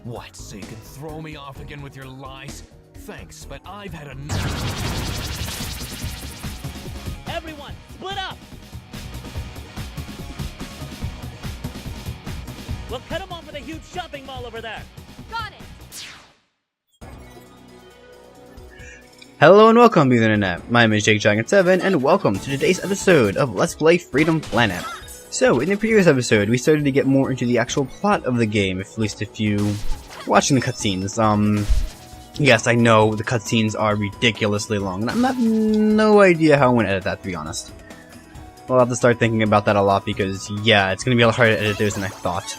What, so you can throw me off again with your lies? Thanks, but I've had enough. Everyone, split up! We'll cut them off at a huge shopping mall over there. Got it! Hello and welcome to the internet. My name is JakeDragon7 and welcome to today's episode of Let's Play Freedom Planet. So, in the previous episode, we started to get more into the actual plot of the game, at least if you watching the cutscenes. Yes, I know the cutscenes are ridiculously long, and I have no idea how I'm going to edit that, to be honest. I'll have to start thinking about that a lot because, yeah, it's going to be a lot harder to edit those than I thought.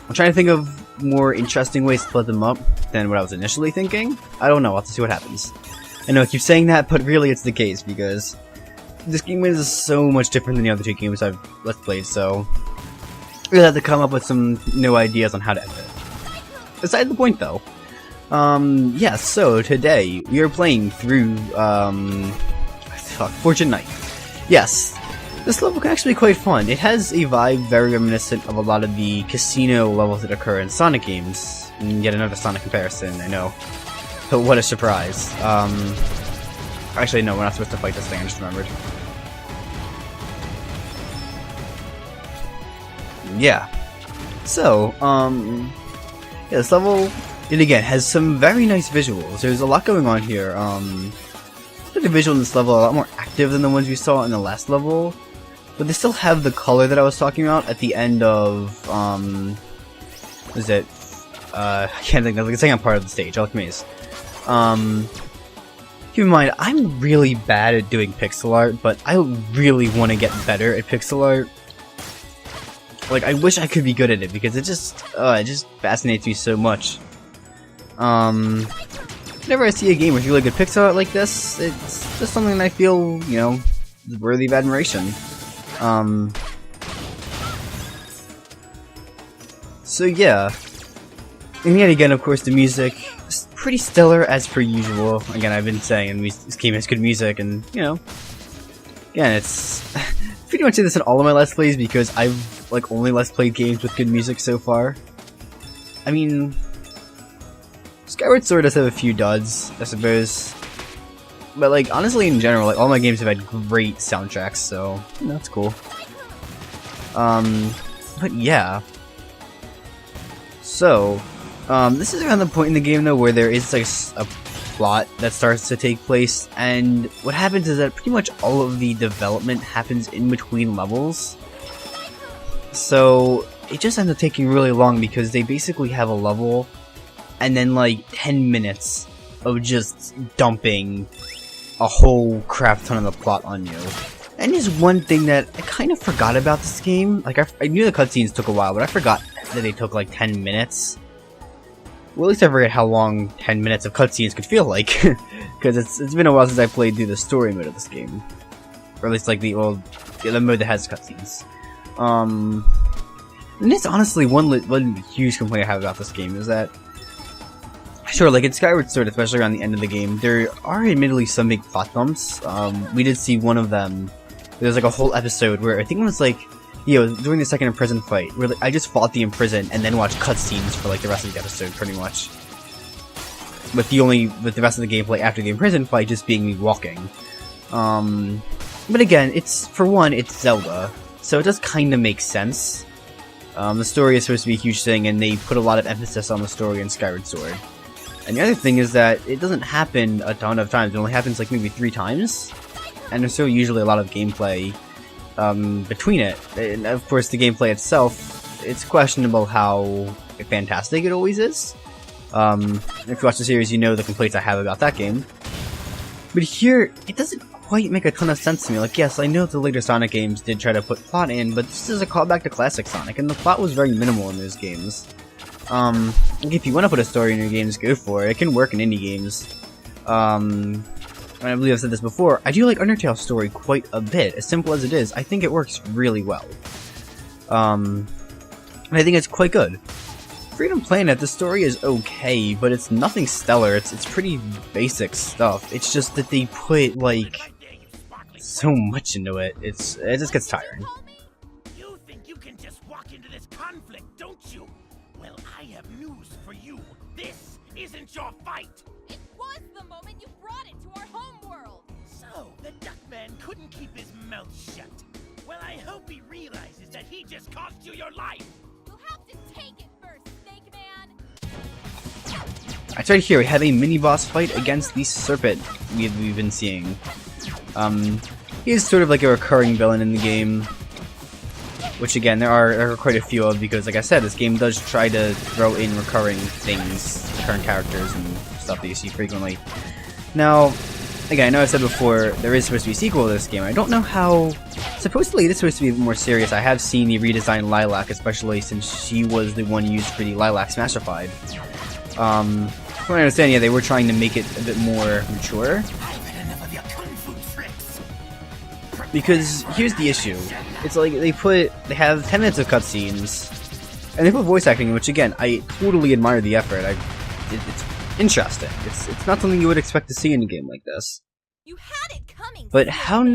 I'm trying to think of more interesting ways to split them up than what I was initially thinking. I don't know, I'll have to see what happens. I know I keep saying that, but really it's the case because this game is so much different than the other two games I've Let's Played, so we'll have to come up with some new ideas on how to edit it. Beside the point though, yes, so today we are playing through, Fortune Knight. Yes, this level can actually be quite fun. It has a vibe very reminiscent of a lot of the casino levels that occur in Sonic games. And yet another Sonic comparison, I know. But what a surprise. Actually, no, we're not supposed to fight this thing, I just remembered. Yeah. So, yeah, this level, it again, has some very nice visuals. There's a lot going on here. The visual in this level are a lot more active than the ones we saw in the last level. But they still have the color that I was talking about at the end of, what is it? I can't think of the second part of the stage, Alec Maze. Keep in mind, I'm really bad at doing pixel art, but I really want to get better at pixel art. Like, I wish I could be good at it, because it just fascinates me so much. Whenever I see a game with really good pixel art like this, it's just something that I feel, you know, is worthy of admiration. So yeah. And yet again, of course, the music is pretty stellar as per usual. Again, I've been saying this game has good music, and, you know, again, it's pretty much say this in all of my Let's Plays because I've, like, only Let's Played games with good music so far. I mean, Skyward Sword does have a few duds, I suppose. But, like, honestly, in general, like, all my games have had great soundtracks, so, you know, that's cool. But yeah. So, this is around the point in the game, though, where there is, like, a plot that starts to take place, and what happens is that pretty much all of the development happens in between levels. So, it just ends up taking really long because they basically have a level, and then, like, 10 minutes of just dumping a whole crap ton of the plot on you. And there's one thing that I kind of forgot about this game. Like, I knew the cutscenes took a while, but I forgot that they took, like, 10 minutes. Well, at least I forget how long 10 minutes of cutscenes could feel like. Because it's been a while since I played through the story mode of this game. Or at least, like, the mode that has cutscenes. And it's honestly one huge complaint I have about this game is that, sure, like in Skyward Sword, especially around the end of the game, there are admittedly some big plot bumps. We did see one of them. There's like a whole episode where I think it was like, you know, during the second Imprison fight, where like, I just fought the Imprison and then watched cutscenes for like the rest of the episode, pretty much. With the rest of the gameplay after the Imprison fight just being me walking. But again, for one, it's Zelda, so it does kind of make sense. The story is supposed to be a huge thing, and they put a lot of emphasis on the story in Skyward Sword. And the other thing is that it doesn't happen a ton of times. It only happens like maybe 3 times. And there's still usually a lot of gameplay between it. And of course the gameplay itself, it's questionable how fantastic it always is. If you watch the series, you know the complaints I have about that game. But here, it doesn't quite make a ton of sense to me. Like, yes, I know the later Sonic games did try to put plot in, but this is a callback to classic Sonic, and the plot was very minimal in those games. If you want to put a story in your games, go for it. It can work in indie games. And I believe I've said this before, I do like Undertale's story quite a bit. As simple as it is, I think it works really well. And I think it's quite good. Freedom Planet, the story is okay, but it's nothing stellar. It's pretty basic stuff. It's just that they put, like, so much into it. It just gets tiring. You think you can just walk into this conflict, don't you? Well, I have news for you. This isn't your fight. It was the moment you brought it to our home world. So, the Duckman couldn't keep his mouth shut. Well, I hope he realizes that he just cost you your life. You'll have to take it first, Snake Man. Alright, so right here we have a mini-boss fight against the Serpent we've been seeing. He is sort of like a recurring villain in the game, which again, there are quite a few of, because like I said, this game does try to throw in recurring things, recurring characters and stuff that you see frequently. Now, again, I know I said before, there is supposed to be a sequel to this game. I don't know how... Supposedly it is supposed to be more serious. I have seen the redesigned Lilac, especially since she was the one used for the Lilac Smashified. From what I understand, yeah, they were trying to make it a bit more mature. I've had enough of your kung fu tricks. Because here's the issue. It's like they have 10 minutes of cutscenes, and they put voice acting in, which again, I totally admire the effort. It's interesting. It's not something you would expect to see in a game like this. You had it coming. But Snake how Man.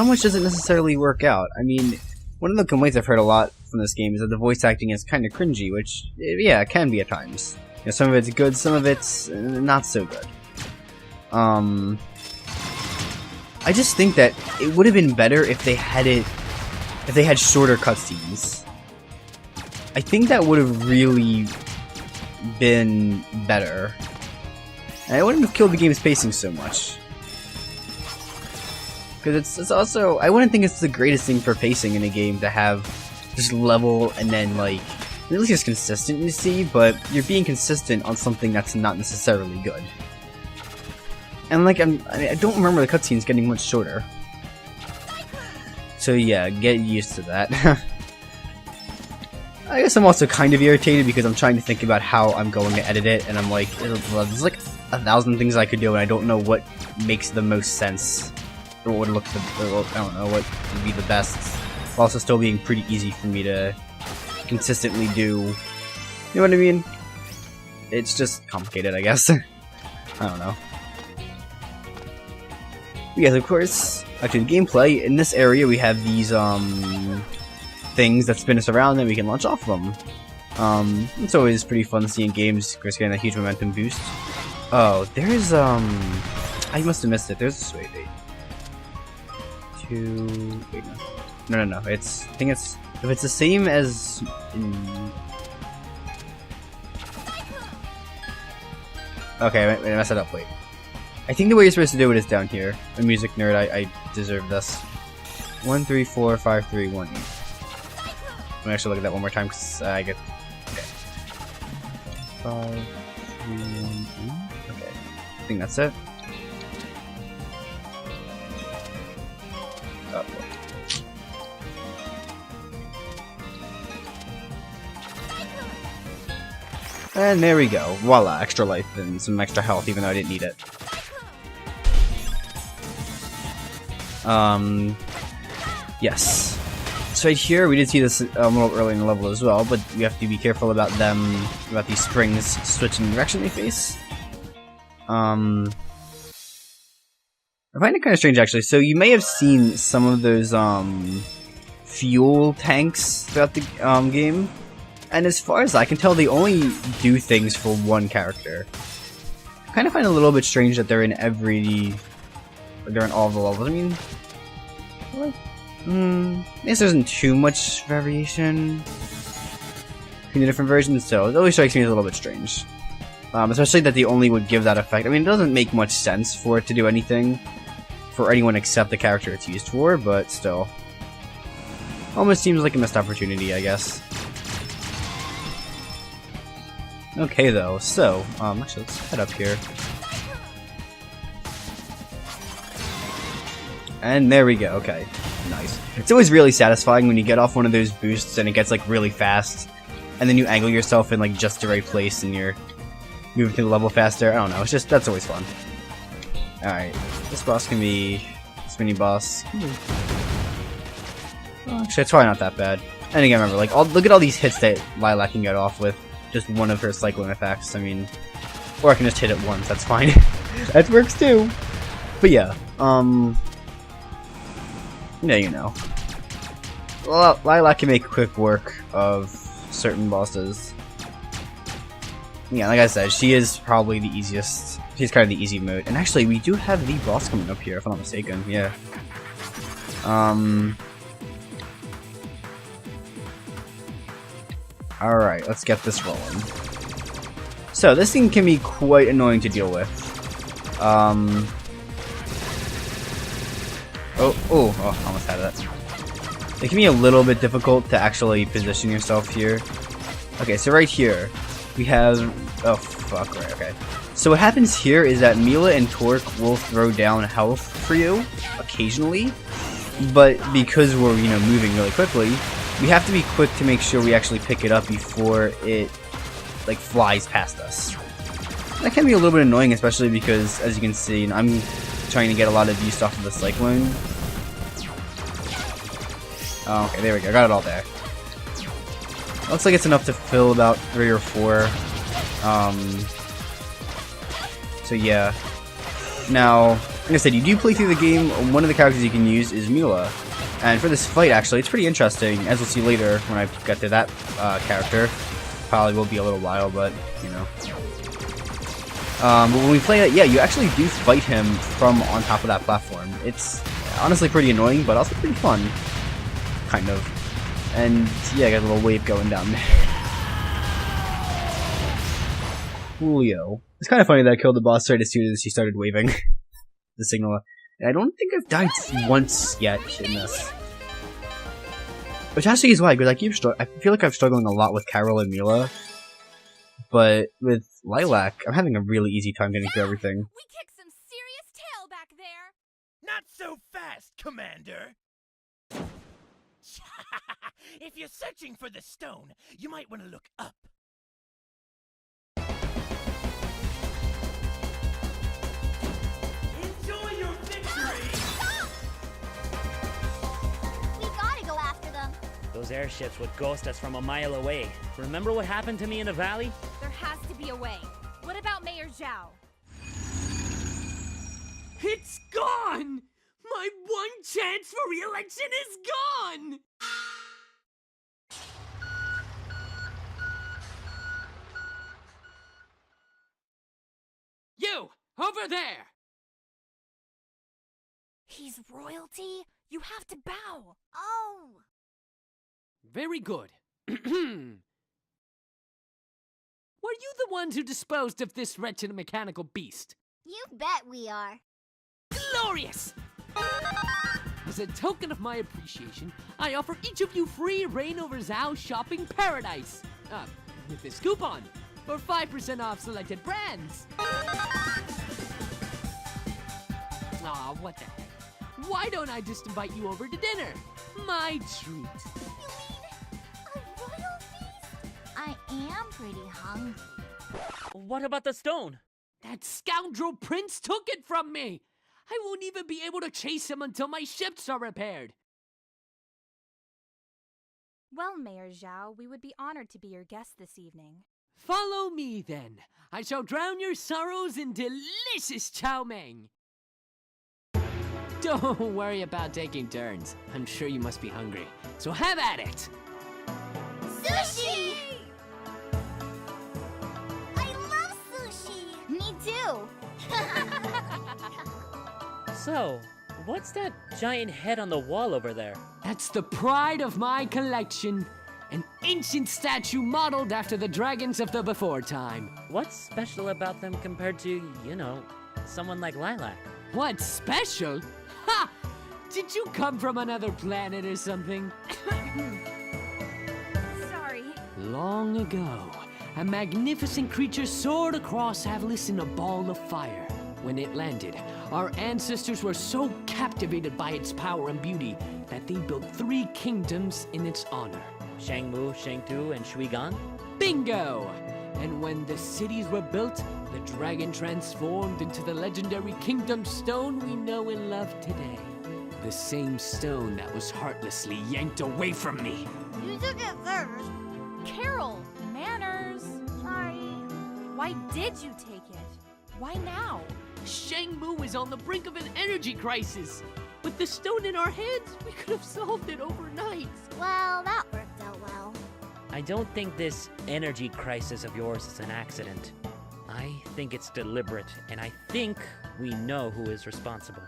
much does it necessarily work out? I mean, one of the complaints I've heard a lot from this game is that the voice acting is kind of cringy, which, yeah, it can be at times. You know, some of it's good, some of it's not so good. I just think that it would have been better if they had shorter cutscenes. I think that would have really been better. And it wouldn't have killed the game's pacing so much. Because it's also... I wouldn't think it's the greatest thing for pacing in a game to have just level and then, like... At least it's consistent, you see, but you're being consistent on something that's not necessarily good. And, like, I don't remember the cutscenes getting much shorter. So, yeah, get used to that. I guess I'm also kind of irritated because I'm trying to think about how I'm going to edit it, and I'm like, there's like 1,000 things I could do, and I don't know what makes the most sense. Or what would look I don't know, what would be the best. While also still being pretty easy for me to consistently do. You know what I mean? It's just complicated, I guess. I don't know. But yes, of course, actually the gameplay, in this area we have these, things that spin us around and we can launch off them. It's always pretty fun seeing games, of course, getting a huge momentum boost. Oh, there's, I must have missed it. There's a wait. Wait, no. I think it's, if it's the same as okay, I messed it up, wait. I think the way you're supposed to do it is down here. A music nerd, I deserve this. 1, 3, 4, 5, 3, 1, 8. Let me actually look at that one more time, because I get... Okay. 5, 3, 1, 8. Okay. I think that's it. Oh, and there we go. Voila, extra life and some extra health, even though I didn't need it. Yes. So right here, we did see this a little early in the level as well, but we have to be careful about these springs switching the direction they face. I find it kind of strange, actually. So you may have seen some of those, fuel tanks throughout the, game. And as far as I can tell, they only do things for one character. I kind of find it a little bit strange that they're in all the levels. I mean, what? I guess there isn't too much variation between the different versions, so it always strikes me as a little bit strange. Especially that they only would give that effect. I mean, it doesn't make much sense for it to do anything for anyone except the character it's used for, but still. Almost seems like a missed opportunity, I guess. Okay, though, so, actually, let's head up here. And there we go, okay. Nice. It's always really satisfying when you get off one of those boosts and it gets, like, really fast. And then you angle yourself in, like, just the right place and you're moving to the level faster. I don't know, it's just, that's always fun. Alright, this boss can be... this mini-boss. Well, actually, it's probably not that bad. And again, remember, like, look at all these hits that Lilac can get off with just one of her cycling attacks. I mean, or I can just hit it once, that's fine. That works too! But yeah, yeah, you know. Well, Lilac can make quick work of certain bosses. Yeah, like I said, she is probably the easiest. She's kind of the easy mode. And actually, we do have the boss coming up here, if I'm not mistaken. Yeah. Alright, let's get this rolling. So, this thing can be quite annoying to deal with. Oh, almost had that. It can be a little bit difficult to actually position yourself here. Okay, so right here, we have... Oh, fuck, right, okay. So what happens here is that Mila and Torque will throw down health for you, occasionally. But because we're, you know, moving really quickly, we have to be quick to make sure we actually pick it up before it, like, flies past us. That can be a little bit annoying, especially because, as you can see, I'm trying to get a lot of use off of the Cyclone. Oh, okay, there we go. Got it all there. Looks like it's enough to fill about 3 or 4. So yeah. Now, like I said, you do play through the game. One of the characters you can use is Mila. And for this fight, actually, it's pretty interesting, as we'll see later when I get to that character. Probably will be a little while, but, you know. But when we play it, yeah, you actually do fight him from on top of that platform. It's honestly pretty annoying, but also pretty fun. Kind of. And, yeah, I got a little wave going down there. Julio. It's kind of funny that I killed the boss right as soon as she started waving the signal. And I don't think I've died once yet in this. Which actually is why, because I feel like I'm struggling a lot with Carol and Mila. But with Lilac, I'm having a really easy time getting through everything. We kicked some serious tail back there. Not so fast, Commander. If you're searching for the stone, you might want to look up. Enjoy your victory! We gotta go after them. Those airships would ghost us from a mile away. Remember what happened to me in the valley? There has to be a way. What about Mayor Zao? It's gone! My one chance for re-election is gone! You! Over there! He's royalty? You have to bow. Oh! Very good. Were you the ones who disposed of this wretched mechanical beast? You bet we are. Glorious! As a token of my appreciation, I offer each of you free reign over Zao shopping paradise. With this coupon, for 5% off selected brands. Aw, what the heck? Why don't I just invite you over to dinner? My treat. You mean a royal feast? I am pretty hungry. What about the stone? That scoundrel prince took it from me! I won't even be able to chase him until my ships are repaired. Well, Mayor Zao, we would be honored to be your guest this evening. Follow me, then. I shall drown your sorrows in delicious chow mein. Don't worry about taking turns. I'm sure you must be hungry. So have at it! Sushi! I love sushi! Me too! So, what's that giant head on the wall over there? That's the pride of my collection. An ancient statue modeled after the dragons of the before time. What's special about them compared to, you know, someone like Lilac? What's special? Ha! Did you come from another planet or something? Sorry. Long ago, a magnificent creature soared across Avalis in a ball of fire. When it landed, our ancestors were so captivated by its power and beauty that they built 3 kingdoms in its honor. Shangmu, Shangtu, and Shuigan? Bingo! And when the cities were built, the dragon transformed into the legendary kingdom stone we know and love today. The same stone that was heartlessly yanked away from me. You took it first. Carol, manners. Sorry. Why did you take it? Why now? Shangmu is on the brink of an energy crisis. With the stone in our hands, we could have solved it overnight. Well, that worked out well. I don't think this energy crisis of yours is an accident. I think it's deliberate, and I think we know who is responsible.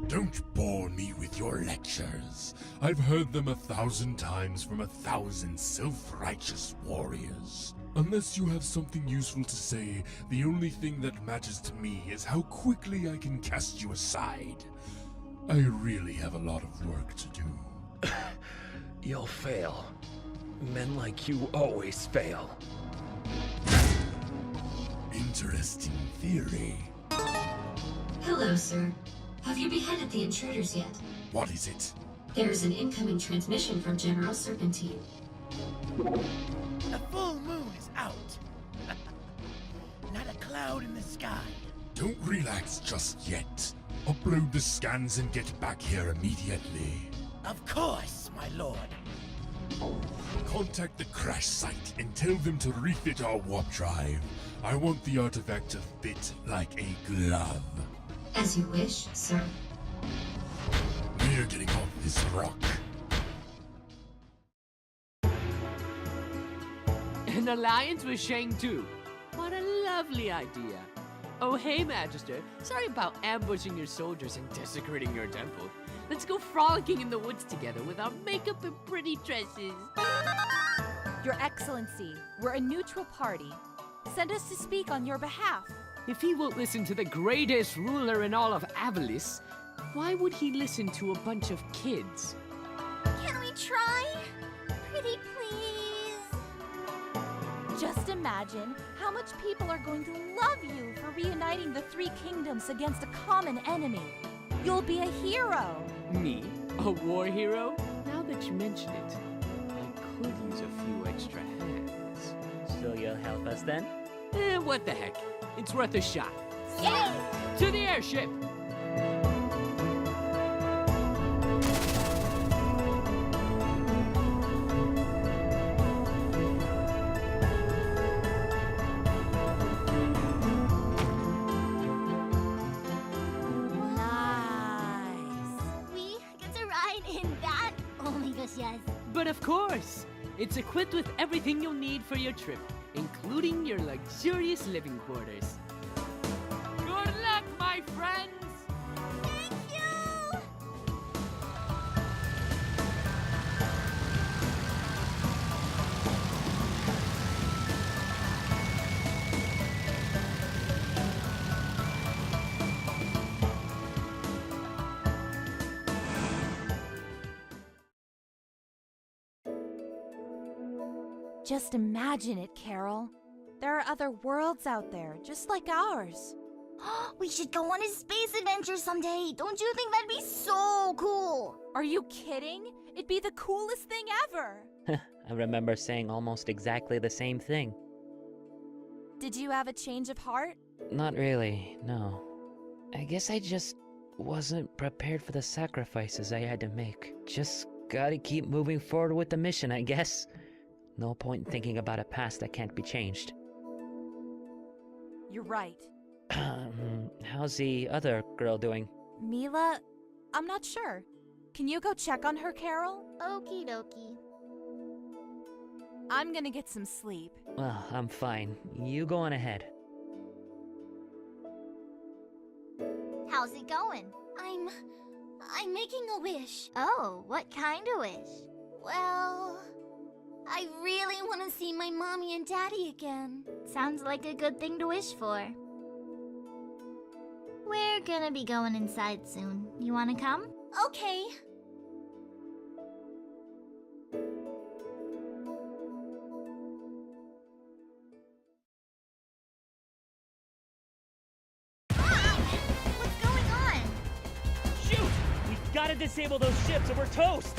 Don't bore me with your lectures. I've heard them 1,000 times from 1,000 self-righteous warriors. Unless you have something useful to say, the only thing that matters to me is how quickly I can cast you aside. I really have a lot of work to do. You'll fail. Men like you always fail. Interesting theory. Hello, sir. Have you beheaded the intruders yet? What is it? There's an incoming transmission from General Serpentine. The full moon is out. Not a cloud in the sky. Don't relax just yet. Upload the scans and get back here immediately. Of course, my lord. Contact the crash site and tell them to refit our warp drive. I want the artifact to fit like a glove. As you wish, sir. We're getting off this rock. An alliance with Shang Tu. What a lovely idea. Oh, hey, Magister. Sorry about ambushing your soldiers and desecrating your temple. Let's go frolicking in the woods together with our makeup and pretty dresses. Your Excellency, we're a neutral party. Send us to speak on your behalf. If he won't listen to the greatest ruler in all of Avalis, why would he listen to a bunch of kids? Can we try? Pretty please. Just imagine how much people are going to love you for reuniting the three kingdoms against a common enemy. You'll be a hero. Me? A war hero? Now that you mention it, I could use a few extra hands. So you'll help us then? What the heck? It's worth a shot. Yay! To the airship! We get to ride in that? Oh my gosh, yes. But of course, it's equipped with everything you'll need for your trip, including your luxurious living quarters. Good luck, my friends! Thank you! Just imagine it, Carol. There are other worlds out there, just like ours. We should go on a space adventure someday. Don't you think that'd be so cool? Are you kidding? It'd be the coolest thing ever. I remember saying almost exactly the same thing. Did you have a change of heart? Not really, no. I guess I just wasn't prepared for the sacrifices I had to make. Just gotta keep moving forward with the mission, I guess. No point in thinking about a past that can't be changed. You're right. How's the other girl doing? Mila? I'm not sure. Can you go check on her, Carol? Okie dokie. I'm gonna get some sleep. Well, I'm fine. You go on ahead. How's it going? I'm making a wish. Oh, what kind of wish? Well, I really want to see my mommy and daddy again. Sounds like a good thing to wish for. We're gonna be going inside soon. You wanna come? Okay. Shoot! We've gotta disable those ships or we're toast!